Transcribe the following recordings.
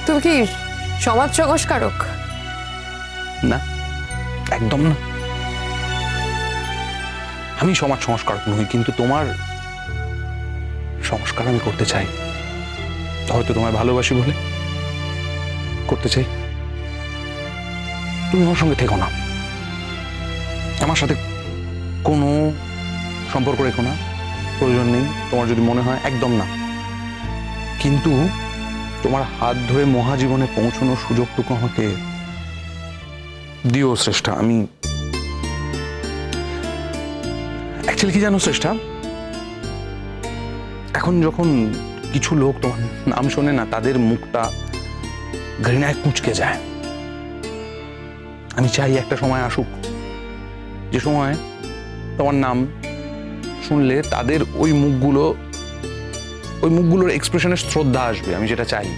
তুমি কি সমাজ সংস্কারক? না, একদম না। আমি সমাজ সংস্কারক নই, কিন্তু তোমার সংস্কার আমি করতে চাই। হয়তো তোমায় ভালোবাসি বলে করতে চাই। তুমি আমার সঙ্গে থেকো না, আমার সাথে কোনো সম্পর্ক রেখো না, প্রয়োজন নেই। তোমার যদি মনে হয়, একদম না। কিন্তু তোমার হাত ধরে মহাজীবনে পৌঁছানোর সুযোগটুকু আমাকে দিও শ্রেষ্ঠা। আমি অ্যাকচুয়ালি কি জানো শ্রেষ্ঠা, এখন যখন কিছু লোক তোমার নাম শোনে না, তাদের মুখটা ঘৃণায় কুঁচকে যায়। আমি চাই একটা সময় আসুক, যে সময় তোমার নাম শুনলে তাদের ওই মুখগুলোর এক্সপ্রেশনের শ্রদ্ধা আসবে। আমি যেটা চাই,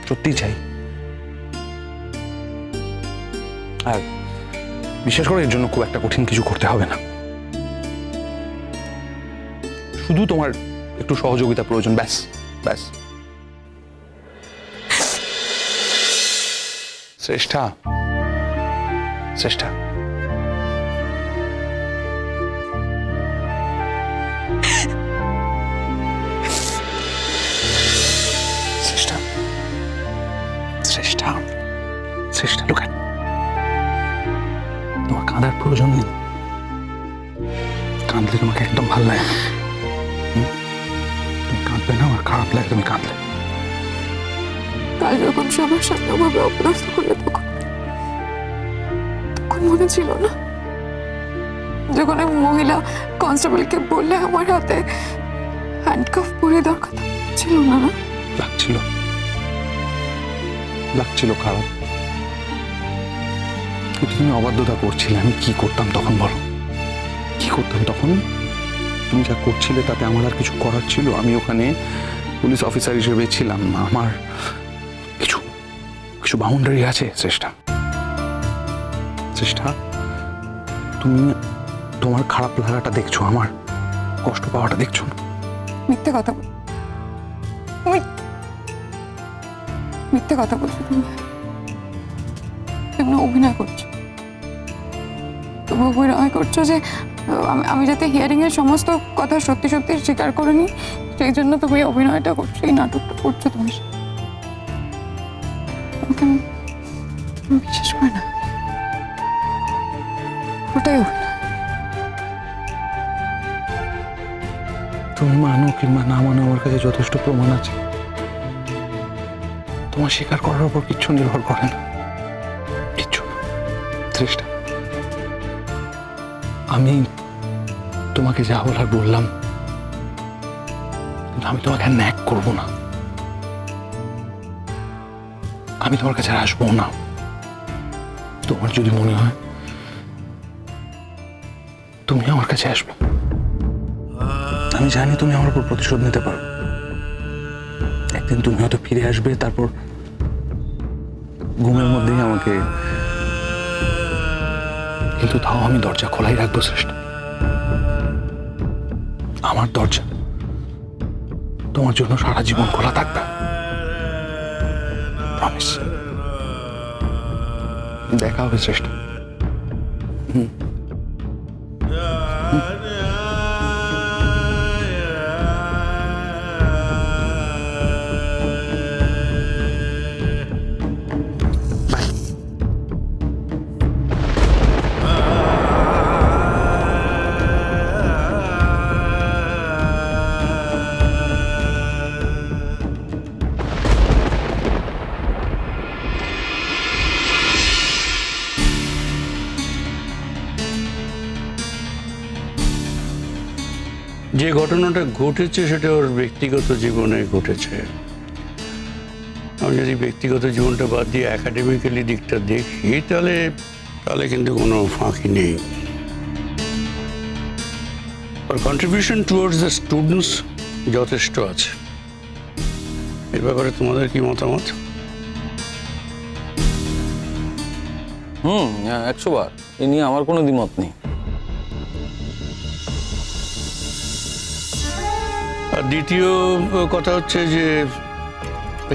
সত্যিই চাই। আর বিশেষ করে এর জন্য খুব একটা কঠিন কিছু করতে হবে না, শুধু তোমার একটু সহযোগিতা প্রয়োজন, ব্যাস ব্যাস। শ্রেষ্ঠা, শ্রেষ্ঠা, শ্রেষ্ঠা, শ্রেষ্ঠা, শ্রেষ্ঠা, লোক তোমার কাঁদার প্রয়োজন নেই। কাঁদলে তোমাকে একদম ভালো লাগে না। তুমি কাঁদবে না, আমার খারাপ লাগে তুমি কাঁদলে। কাল যখন সবার সামনে ওভাবে অপদস্থ করলে, তখন মনে ছিল না? যখন আমি মহিলা কনস্টেবলকে বললে আমার হাতে হ্যান্ডকাফ পরে দেওয়ার কথা, ছিল না? লাগছিল, লাগছিল খারাপ, কিন্তু তুমি অবাধ্যতা করছিলে। আমি কি করতাম তখন বলো? কি করতাম তখন? তুমি যা করছিলে তাতে আমার আর কিছু করার ছিল? আমি ওখানে পুলিশ অফিসার হিসেবে ছিলাম, আমার কিছু কিছু বাউন্ডারি আছে। চেষ্টা, চেষ্টা, তুমি তোমার খারাপ লাগাটা দেখছো, আমার কষ্ট পাওয়াটা দেখছো না। মিথ্যে কথা বল, মিথ্যে কথা বলছো তুমি। তুমি অভিনয় করছো, তুমি অভিনয় করছো যে আমি যাতে হিয়ারিং এর সমস্ত কথা সত্যি সত্যি স্বীকার করে নি, সেই জন্য তুমি অভিনয়টা করছো, এই নাটকটা করছো তুমি। তোমাকে আমি বিশ্বাস করি না, ওটাই অভিনয়। তুমি মানো কিংবা না মানো, আমার কাছে যথেষ্ট প্রমাণ আছে। তোমার স্বীকার করার উপর কিচ্ছু নির্ভর করে না, কিচ্ছু না। চেষ্টা, আমি তোমাকে যা বলার বললাম, কিন্তু আমি তোমাকে ন্যাক করব না। আমি তোমার কাছে আসবো না। তোমার যদি মনে হয় তুমি আমার কাছে আসবে, আমি জানি তুমি আমার উপর প্রতিশোধ নিতে পারো। একদিন তুমি হয়তো ফিরে আসবে, তারপর ঘুমের মধ্যেই আমাকে, কিন্তু তাও আমি দরজা খোলাই রাখবো শ্রেষ্ঠা। আমার দরজা তোমার জন্য সারা জীবন খোলা থাকবে, প্রমিস। দেখা হবে শ্রেষ্ঠা। যে ঘটনাটা ঘটেছে সেটা ওর ব্যক্তিগত জীবনে ঘটেছে। আমি যদি ব্যক্তিগত জীবনটা বাদ দিয়ে একাডেমিক্যালি দিকটা দেখি, তাহলে কিন্তু কোনো ফাঁকি নেই। ওর কন্ট্রিবিউশন টুয়ার্ডস দ্য স্টুডেন্টস যথেষ্ট আছে। এর ব্যাপারে তোমাদের কি মতামত? 100 বার এ নিয়ে আমার কোনো দ্বিমত নেই। আর দ্বিতীয় কথা হচ্ছে যে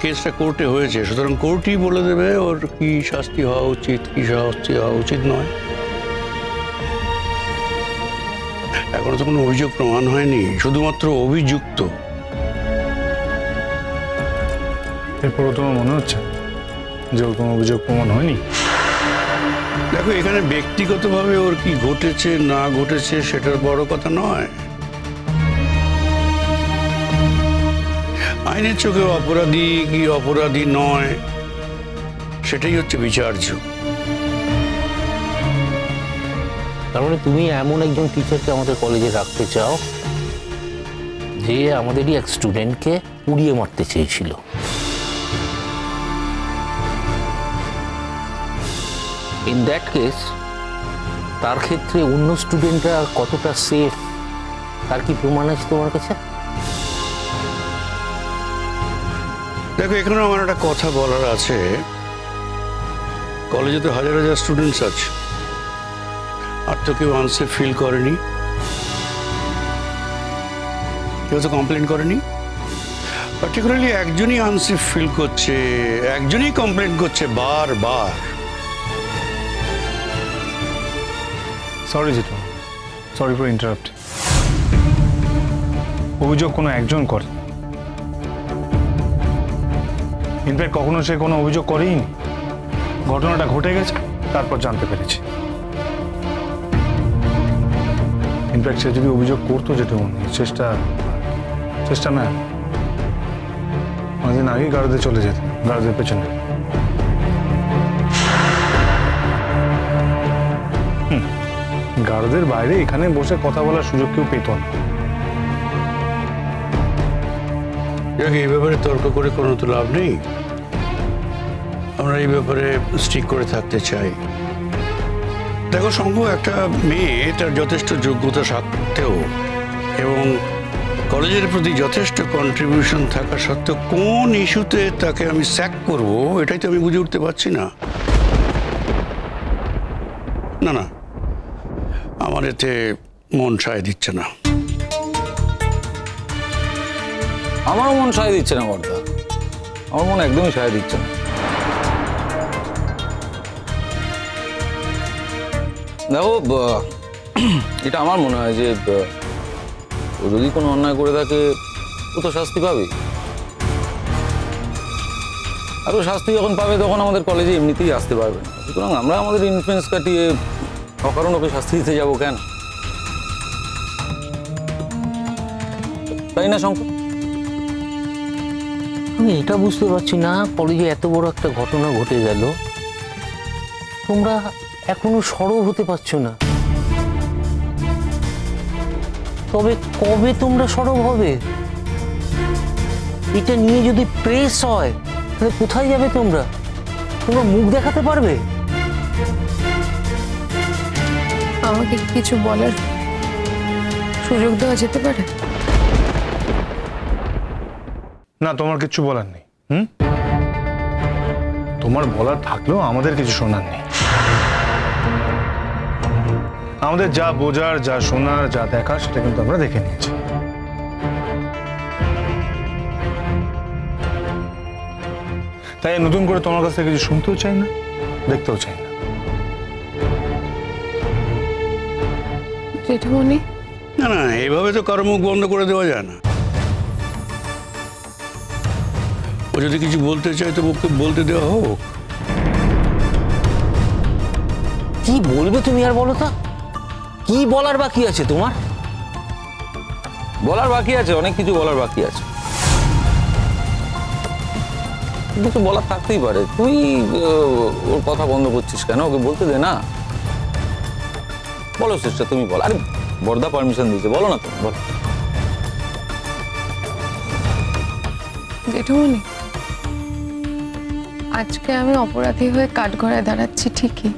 কেসটা কোর্টে হয়েছে, সুতরাং কোর্টই বলে দেবে ওর কি শাস্তি হওয়া উচিত, কি শাস্তি হওয়া উচিত নয়। এখনো তো কোনো অভিযোগ প্রমাণ হয়নি, শুধুমাত্র অভিযুক্ত। এরপরও তোমার মনে হচ্ছে যে ওর কোনো অভিযোগ প্রমাণ হয়নি? দেখো, এখানে ব্যক্তিগতভাবে ওর কি ঘটেছে না ঘটেছে সেটার বড় কথা নয়। আইনের চোখে অপরাধী কি অপরাধী নয় সেটাই হচ্ছে বিচার্য। তার মানে তুমি এমন একজন টিচারকে আমাদের কলেজে রাখতে চাও যে আমাদেরই এক স্টুডেন্টকে উড়িয়ে মারতে চেয়েছিল। ইন দ্যাট কেস তার ক্ষেত্রে অন্য স্টুডেন্টরা কতটা সেফ তার কি প্রমাণ আছে তোমার কাছে? দেখো, এখানে আমার একটা কথা বলার আছে। কলেজে তো হাজার হাজার স্টুডেন্টস আছে, আর তো কেউ আনসেফ ফিল করেনি, কেউ তো কমপ্লেন করেনি। পার্টিকুলারলি একজনই আনসেফ ফিল করছে, একজনই কমপ্লেন করছে বারবার। Sorry Jitu, sorry for interrupt. অভিযোগ কোনো একজন করে, ইনফ্যাক্ট কখনো সে কোনো অভিযোগ করেই নি। ঘটনাটা ঘটে গেছে, তারপর জানতে পেরেছি। ইনফ্যাক্ট সে যদি অভিযোগ করতো যেটা চেষ্টা না অনেকদিন আগেই গার্ডে চলে যেত, গার্ডের পেছনে। গার্ডের বাইরে এখানে বসে কথা বলার সুযোগ কেউ পেত না। এই ব্যাপারে তর্ক করে কোনো তো লাভ নেই। আমরা এই ব্যাপারে স্ট্রিক করে থাকতে চাই। দেখো শঙ্খ, একটা মেয়ে তার যথেষ্ট যোগ্যতা সত্ত্বেও এবং কলেজের প্রতি যথেষ্ট কন্ট্রিবিউশন থাকা সত্ত্বেও কোন ইস্যুতে তাকে আমি স্যাক করব এটাই তো আমি বুঝে উঠতে পারছি না। না না, আমার এতে মন সায় দিচ্ছে না। আমারও মন সায় দিচ্ছে না বর্দা, আমার মন একদমই সায় দিচ্ছে না। দেখো, এটা আমার মনে হয় যে ও যদি কোনো অন্যায় করে থাকে ও তো শাস্তি পাবে, আর ও শাস্তি যখন পাবে তখন আমাদের কলেজে এমনিতেই আসতে পারবে না। সুতরাং আমরা আমাদের ইনফ্লুয়েন্স কাটিয়ে অকারণ ওকে শাস্তি দিতে যাবো কেন? তাই না শঙ্কর? আমি এটা বুঝতে পারছি না, কলেজে এত বড় একটা ঘটনা ঘটে গেল, তোমরা এখনো সরব হতে পারছো না। তবে কবে তোমরা সরব হবে? এটা নিয়ে যদি প্রেস হয় তাহলে কোথায় যাবে তোমরা? তোমরা মুখ দেখাতে পারবে? আমাকে কিছু বলার সুযোগ দেওয়া যেতে পারে? না, তোমার কিছু বলার নেই। তোমার বলার থাকলেও আমাদের কিছু শোনার নেই। আমাদের যা বোঝার, যা শোনার, যা দেখার সেটা কিন্তু আমরা দেখে নিয়েছি। তাই নতুন করে তোমার কাছ থেকে কিছু শুনতেও চাই না, দেখতেও চাই না। জেঠুমনি, না না, এইভাবে তো কারো মুখ বন্ধ করে দেওয়া যায় না। ও যদি কিছু বলতে চায় তো ওকে বলতে দেওয়া হোক। কি বলবে তুমি আর বলো তো? কি বলার বাকি আছে তোমার? বলার বাকি আছে, অনেক কিছু বলার বাকি আছে, কিছু বলার থাকতেই পারে। তুই ওর কথা বন্ধ করছিস কেন? ওকে বলতে দে না। বলো চেষ্টা, তুমি বল। আরে বর্দা পারমিশন দিয়েছে, বলো না তুমি, বলো। জেঠুমনি, আজকে আমি অপরাধী হয়ে কাঠগড়ায় দাঁড়াচ্ছি ঠিকই,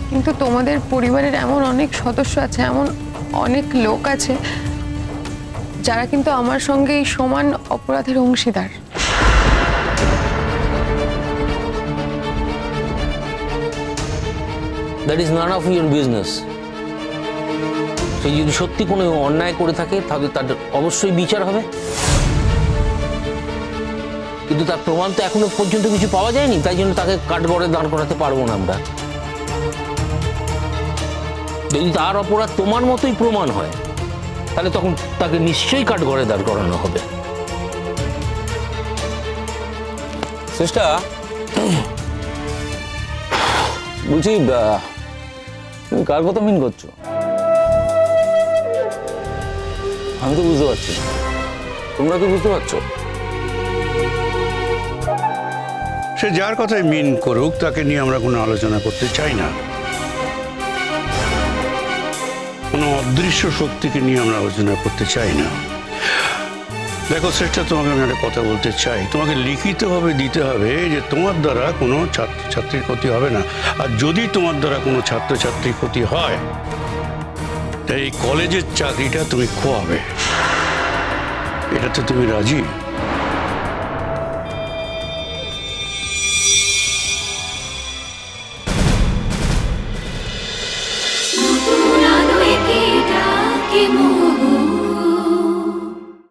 কিন্তু তোমাদের পরিবারের এমন অনেক সদস্য আছে, এমন অনেক লোক আছে যারা কিন্তু আমার সঙ্গে এই সমান অপরাধের অংশীদার। That is none of your business. সে যদি সত্যি কোনো অন্যায় করে থাকে তাহলে তার অবশ্যই বিচার হবে। কিন্তু তার প্রমাণ তো এখনো পর্যন্ত কিছু পাওয়া যায়নি, তাই জন্য তাকে কাঠগড়ে দাঁড় করাতে পারবো না আমরা। যদি তার অপরাধ তোমার মতোই প্রমাণ হয়, তাহলে তখন তাকে নিশ্চয়ই কাঠগড়ে দাঁড় করানো হবে। চেষ্টা বলছি, তুমি কার কথা মিন করছো? আমি তো বুঝতে পারছি না। তোমরা কি বুঝতে পারছো? সে যার কথাই মিন করুক, তাকে নিয়ে আমরা কোনো আলোচনা করতে চাই না। কোনো অদৃশ্য শক্তিকে নিয়ে আমরা আলোচনা করতে চাই না। দেখো শ্রেষ্ঠা, তোমাকে আমি একটা কথা বলতে চাই। তোমাকে লিখিতভাবে দিতে হবে যে তোমার দ্বারা কোনো ছাত্রছাত্রীর ক্ষতি হবে না। আর যদি তোমার দ্বারা কোনো ছাত্রছাত্রীর ক্ষতি হয়, তাই এই কলেজের চাকরিটা তুমি খোয়াবে। এটাতে তুমি রাজি?